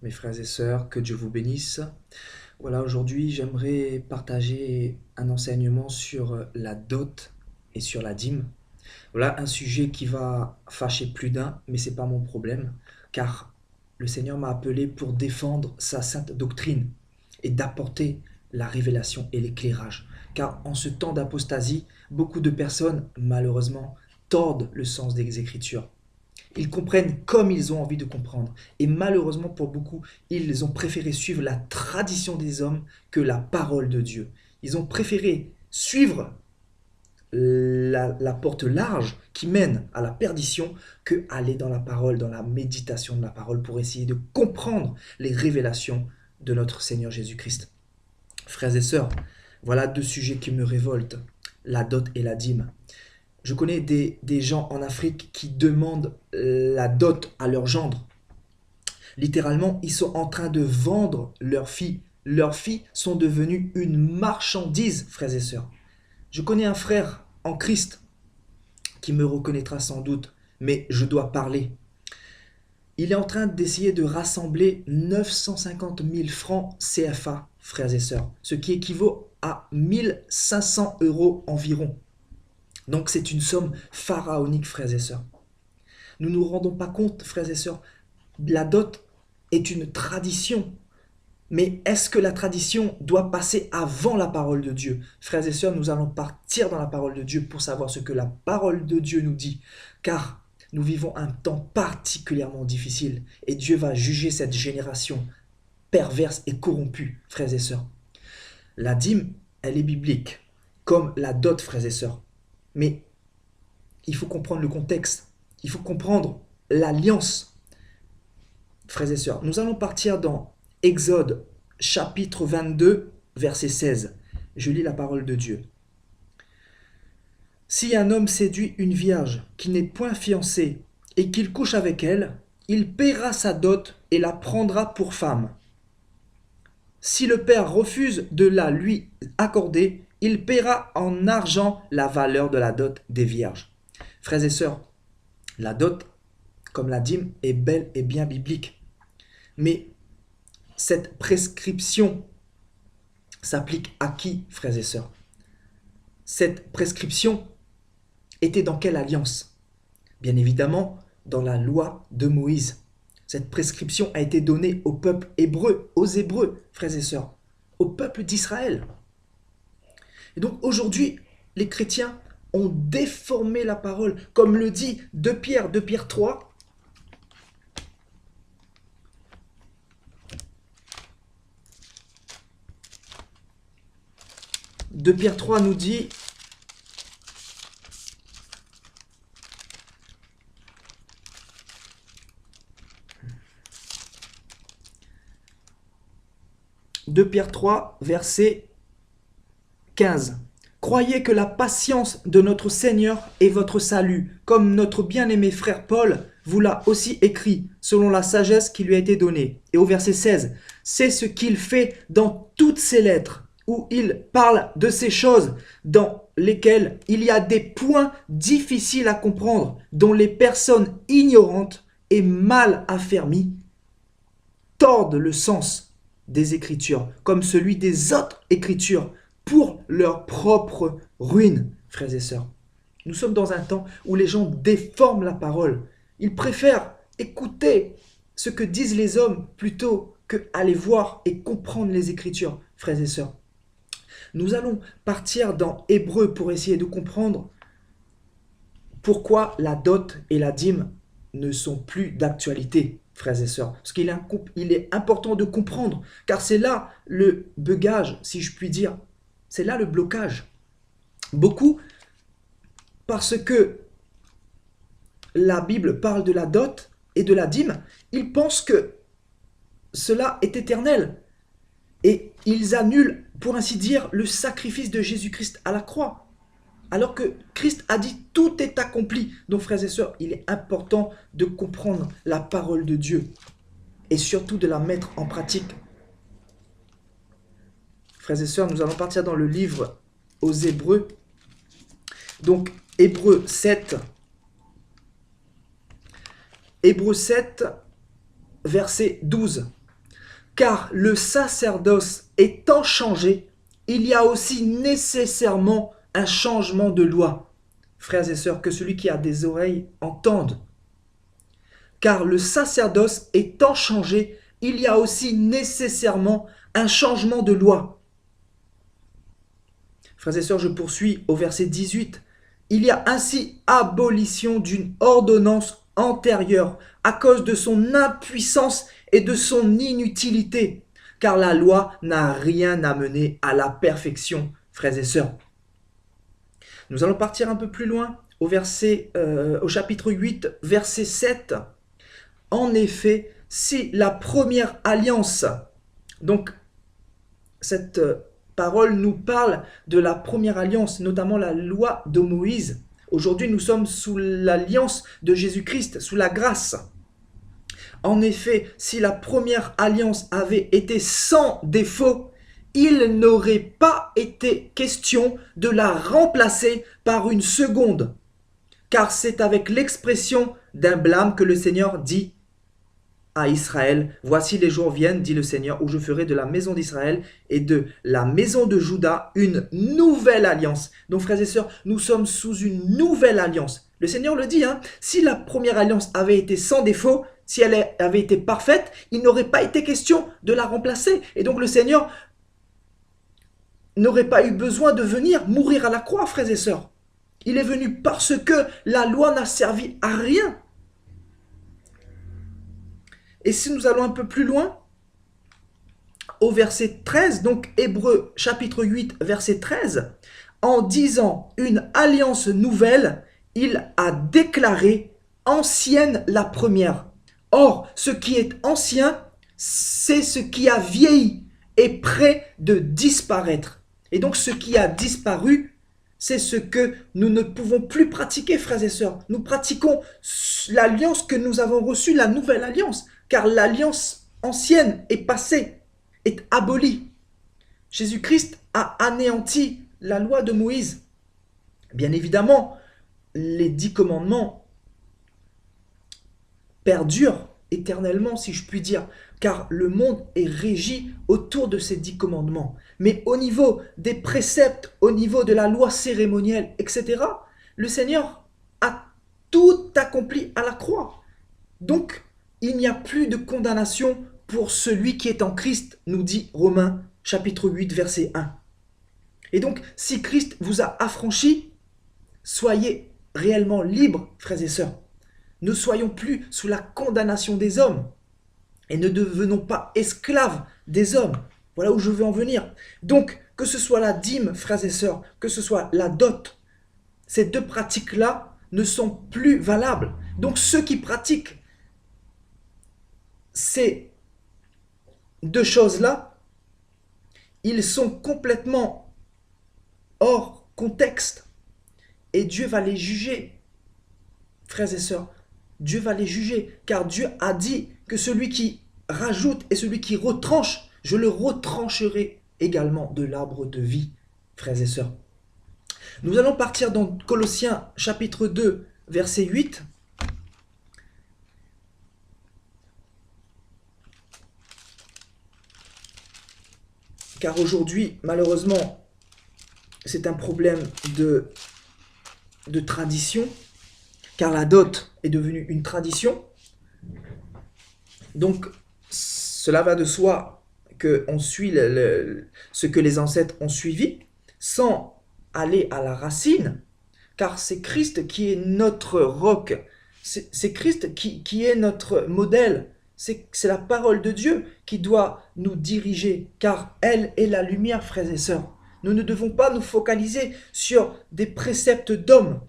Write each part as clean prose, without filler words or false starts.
mes frères et sœurs, que Dieu vous bénisse. Voilà, aujourd'hui, j'aimerais partager un enseignement sur la dot et sur la dîme. Voilà un sujet qui va fâcher plus d'un, mais c'est pas mon problème, car le Seigneur m'a appelé pour défendre sa sainte doctrine et d'apporter la révélation et l'éclairage. Car en ce temps d'apostasie, beaucoup de personnes, malheureusement, tordent le sens des Écritures. Ils comprennent comme ils ont envie de comprendre. Et malheureusement pour beaucoup, ils ont préféré suivre la tradition des hommes que la parole de Dieu. Ils ont préféré suivre la porte large qui mène à la perdition que aller dans la parole, dans la méditation de la parole pour essayer de comprendre les révélations de notre Seigneur Jésus-Christ. Frères et sœurs, voilà deux sujets qui me révoltent, la dot et la dîme. Je connais des gens en Afrique qui demandent la dot à leur gendre. Littéralement, ils sont en train de vendre leurs filles. Leurs filles sont devenues une marchandise, frères et sœurs. Je connais un frère en Christ qui me reconnaîtra sans doute, mais je dois parler. Il est en train d'essayer de rassembler 950 000 francs CFA, frères et sœurs, ce qui équivaut à 1500 € environ. Donc c'est une somme pharaonique, frères et sœurs. Nous ne nous rendons pas compte, frères et sœurs, la dot est une tradition. Mais est-ce que la tradition doit passer avant la parole de Dieu? Frères et sœurs, nous allons partir dans la parole de Dieu pour savoir ce que la parole de Dieu nous dit. Car nous vivons un temps particulièrement difficile et Dieu va juger cette génération perverse et corrompue, frères et sœurs. La dîme, elle est biblique, comme la dot, frères et sœurs. Mais il faut comprendre le contexte, il faut comprendre l'alliance. Frères et sœurs, nous allons partir dans Exode chapitre 22, verset 16. Je lis la parole de Dieu. Si un homme séduit une vierge qui n'est point fiancée et qu'il couche avec elle, il paiera sa dot et la prendra pour femme. Si le père refuse de la lui accorder, il paiera en argent la valeur de la dot des vierges. Frères et sœurs, la dot, comme la dîme, est belle et bien biblique. Mais cette prescription s'applique à qui, frères et sœurs? Cette prescription était dans quelle alliance? Bien évidemment, dans la loi de Moïse. Cette prescription a été donnée au peuple hébreu, aux Hébreux, frères et sœurs, au peuple d'Israël. Et donc aujourd'hui, les chrétiens ont déformé la parole, comme le dit 2 Pierre 3. 2 Pierre 3 nous dit « 2 Pierre 3, verset 15. Croyez que la patience de notre Seigneur est votre salut, comme notre bien-aimé frère Paul vous l'a aussi écrit, selon la sagesse qui lui a été donnée. » Et au verset 16, « C'est ce qu'il fait dans toutes ses lettres, où il parle de ces choses dans lesquelles il y a des points difficiles à comprendre, dont les personnes ignorantes et mal affermies tordent le sens des Écritures, comme celui des autres Écritures, pour leur propre ruine, frères et sœurs. Nous sommes dans un temps où les gens déforment la parole. Ils préfèrent écouter ce que disent les hommes plutôt que aller voir et comprendre les Écritures, frères et sœurs. Nous allons partir dans Hébreu pour essayer de comprendre pourquoi la dot et la dîme ne sont plus d'actualité, frères et sœurs. Parce qu'il est important de comprendre, car c'est là le bugage, si je puis dire. C'est là le blocage. Beaucoup, parce que la Bible parle de la dot et de la dîme, ils pensent que cela est éternel. Et ils annulent, pour ainsi dire, le sacrifice de Jésus-Christ à la croix. Alors que Christ a dit « tout est accompli ». Donc frères et sœurs, il est important de comprendre la parole de Dieu et surtout de la mettre en pratique. Frères et sœurs, nous allons partir dans le livre aux Hébreux. Donc Hébreux 7, verset 12. Car le sacerdoce étant changé, il y a aussi nécessairement un changement de loi. Frères et sœurs, que celui qui a des oreilles entende. Car le sacerdoce étant changé, il y a aussi nécessairement un changement de loi. Frères et sœurs, je poursuis au verset 18. Il y a ainsi abolition d'une ordonnance antérieure à cause de son impuissance et de son inutilité, car la loi n'a rien amené à la perfection, frères et sœurs. Nous allons partir un peu plus loin au chapitre 8, verset 7. En effet, si la première alliance, donc cette parole nous parle de la première alliance, notamment la loi de Moïse. Aujourd'hui, nous sommes sous l'alliance de Jésus-Christ, sous la grâce. En effet, si la première alliance avait été sans défaut, il n'aurait pas été question de la remplacer par une seconde, car c'est avec l'expression d'un blâme que le Seigneur dit à Israël, voici les jours viennent, dit le Seigneur, où je ferai de la maison d'Israël et de la maison de Juda une nouvelle alliance. Donc frères et sœurs, nous sommes sous une nouvelle alliance. Le Seigneur le dit, si la première alliance avait été sans défaut, si elle avait été parfaite, il n'aurait pas été question de la remplacer. Et donc le Seigneur n'aurait pas eu besoin de venir mourir à la croix, frères et sœurs. Il est venu parce que la loi n'a servi à rien. Et si nous allons un peu plus loin, au verset 13, donc Hébreux chapitre 8, verset 13, en disant une alliance nouvelle, il a déclaré ancienne la première. Or, ce qui est ancien, c'est ce qui a vieilli et prêt de disparaître. Et donc, ce qui a disparu, c'est ce que nous ne pouvons plus pratiquer, frères et sœurs. Nous pratiquons l'alliance que nous avons reçue, la nouvelle alliance, car l'alliance ancienne est passée, est abolie. Jésus-Christ a anéanti la loi de Moïse. Bien évidemment, les 10 commandements perdurent éternellement, si je puis dire, car le monde est régi autour de ces 10 commandements. Mais au niveau des préceptes, au niveau de la loi cérémonielle, etc., le Seigneur a tout accompli à la croix. Donc, il n'y a plus de condamnation pour celui qui est en Christ, nous dit Romains chapitre 8, verset 1. Et donc, si Christ vous a affranchi, soyez réellement libres, frères et sœurs. Ne soyons plus sous la condamnation des hommes et ne devenons pas esclaves des hommes. Voilà où je veux en venir. Donc, que ce soit la dîme, frères et sœurs, que ce soit la dot, ces deux pratiques-là ne sont plus valables. Donc, ceux qui pratiquent ces deux choses-là, ils sont complètement hors contexte et Dieu va les juger, frères et sœurs. Dieu va les juger, car Dieu a dit que celui qui rajoute et celui qui retranche, je le retrancherai également de l'arbre de vie, frères et sœurs. Nous allons partir dans Colossiens chapitre 2, verset 8. Car aujourd'hui, malheureusement, c'est un problème de tradition, car la dot est devenue une tradition. Donc, cela va de soi qu'on suit ce que les ancêtres ont suivi, sans aller à la racine, car c'est Christ qui est notre roc, c'est Christ qui est notre modèle, c'est la parole de Dieu qui doit nous diriger, car elle est la lumière, frères et sœurs. Nous ne devons pas nous focaliser sur des préceptes d'hommes.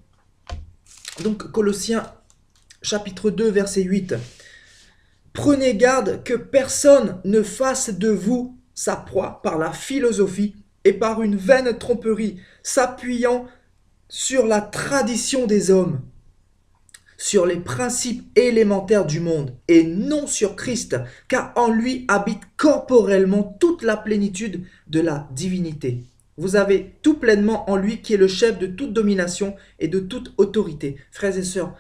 Donc, Colossiens chapitre 2, verset 8. Prenez garde que personne ne fasse de vous sa proie par la philosophie et par une vaine tromperie, s'appuyant sur la tradition des hommes, sur les principes élémentaires du monde, et non sur Christ, car en lui habite corporellement toute la plénitude de la divinité. Vous avez tout pleinement en lui qui est le chef de toute domination et de toute autorité. Frères et sœurs,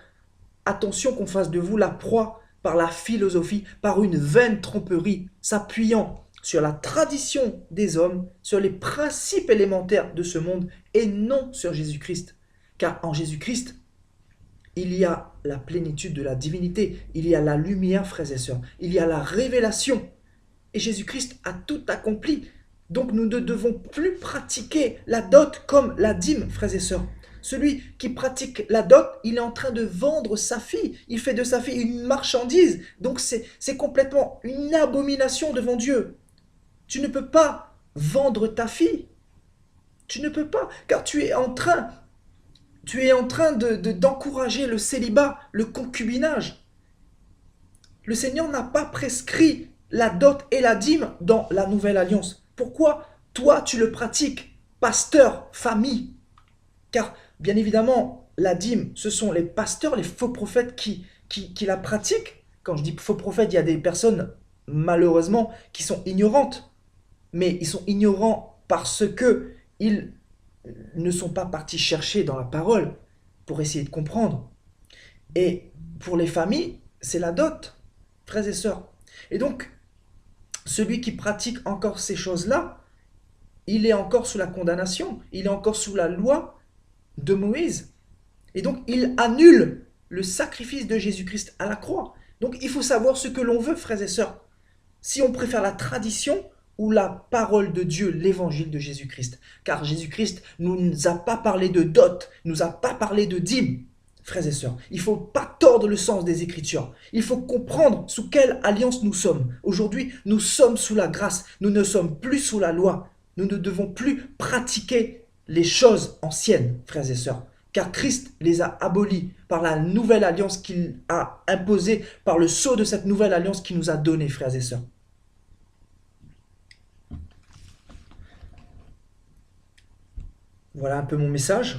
attention qu'on fasse de vous la proie par la philosophie, par une vaine tromperie, s'appuyant sur la tradition des hommes, sur les principes élémentaires de ce monde et non sur Jésus-Christ. Car en Jésus-Christ, il y a la plénitude de la divinité, il y a la lumière, frères et sœurs, il y a la révélation. Et Jésus-Christ a tout accompli. Donc nous ne devons plus pratiquer la dot comme la dîme, frères et sœurs. Celui qui pratique la dot, il est en train de vendre sa fille. Il fait de sa fille une marchandise. Donc c'est complètement une abomination devant Dieu. Tu ne peux pas vendre ta fille. Tu ne peux pas, car d'encourager le célibat, le concubinage. Le Seigneur n'a pas prescrit la dot et la dîme dans la nouvelle alliance. Pourquoi toi tu le pratiques, pasteur, famille? Car bien évidemment, la dîme, ce sont les pasteurs, les faux prophètes qui la pratiquent. Quand je dis faux prophètes, il y a des personnes malheureusement qui sont ignorantes. Mais ils sont ignorants parce que ils ne sont pas partis chercher dans la parole pour essayer de comprendre. Et pour les familles, c'est la dot, frères et sœurs. Et donc, celui qui pratique encore ces choses-là, il est encore sous la condamnation, il est encore sous la loi de Moïse. Et donc, il annule le sacrifice de Jésus-Christ à la croix. Donc, il faut savoir ce que l'on veut, frères et sœurs. Si on préfère la tradition ou la parole de Dieu, l'évangile de Jésus-Christ. Car Jésus-Christ ne nous a pas parlé de dot, ne nous a pas parlé de dîme. Frères et sœurs, il ne faut pas tordre le sens des Écritures. Il faut comprendre sous quelle alliance nous sommes. Aujourd'hui, nous sommes sous la grâce. Nous ne sommes plus sous la loi. Nous ne devons plus pratiquer les choses anciennes, frères et sœurs. Car Christ les a abolies par la nouvelle alliance qu'il a imposée, par le sceau de cette nouvelle alliance qu'il nous a donnée, frères et sœurs. Voilà un peu mon message.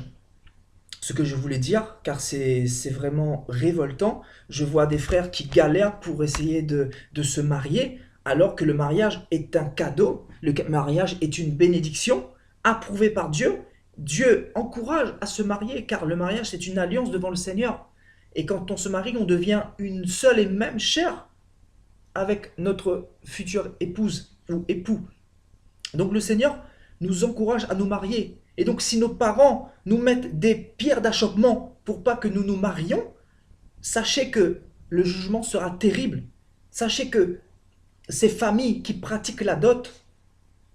Ce que je voulais dire, car c'est vraiment révoltant. Je vois des frères qui galèrent pour essayer de se marier, alors que le mariage est un cadeau, le mariage est une bénédiction approuvée par Dieu. Dieu encourage à se marier, car le mariage c'est une alliance devant le Seigneur. Et quand on se marie, on devient une seule et même chair avec notre future épouse ou époux. Donc le Seigneur nous encourage à nous marier. Et donc si nos parents nous mettent des pierres d'achoppement pour pas que nous nous marions, sachez que le jugement sera terrible. Sachez que ces familles qui pratiquent la dot,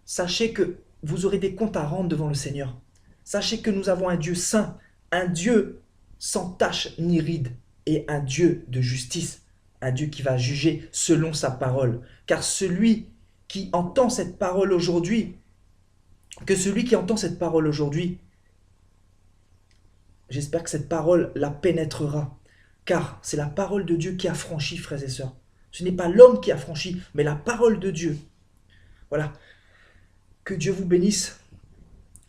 sachez que vous aurez des comptes à rendre devant le Seigneur. Sachez que nous avons un Dieu saint, un Dieu sans tache ni ride, et un Dieu de justice, un Dieu qui va juger selon sa parole. Car celui qui entend cette parole aujourd'hui, j'espère que cette parole la pénétrera, car c'est la parole de Dieu qui a franchi, frères et sœurs. Ce n'est pas l'homme qui a franchi, mais la parole de Dieu. Voilà. Que Dieu vous bénisse.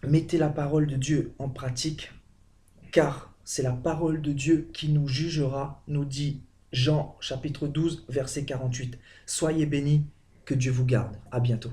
Mettez la parole de Dieu en pratique, car c'est la parole de Dieu qui nous jugera, nous dit Jean chapitre 12, verset 48. Soyez bénis, que Dieu vous garde. À bientôt.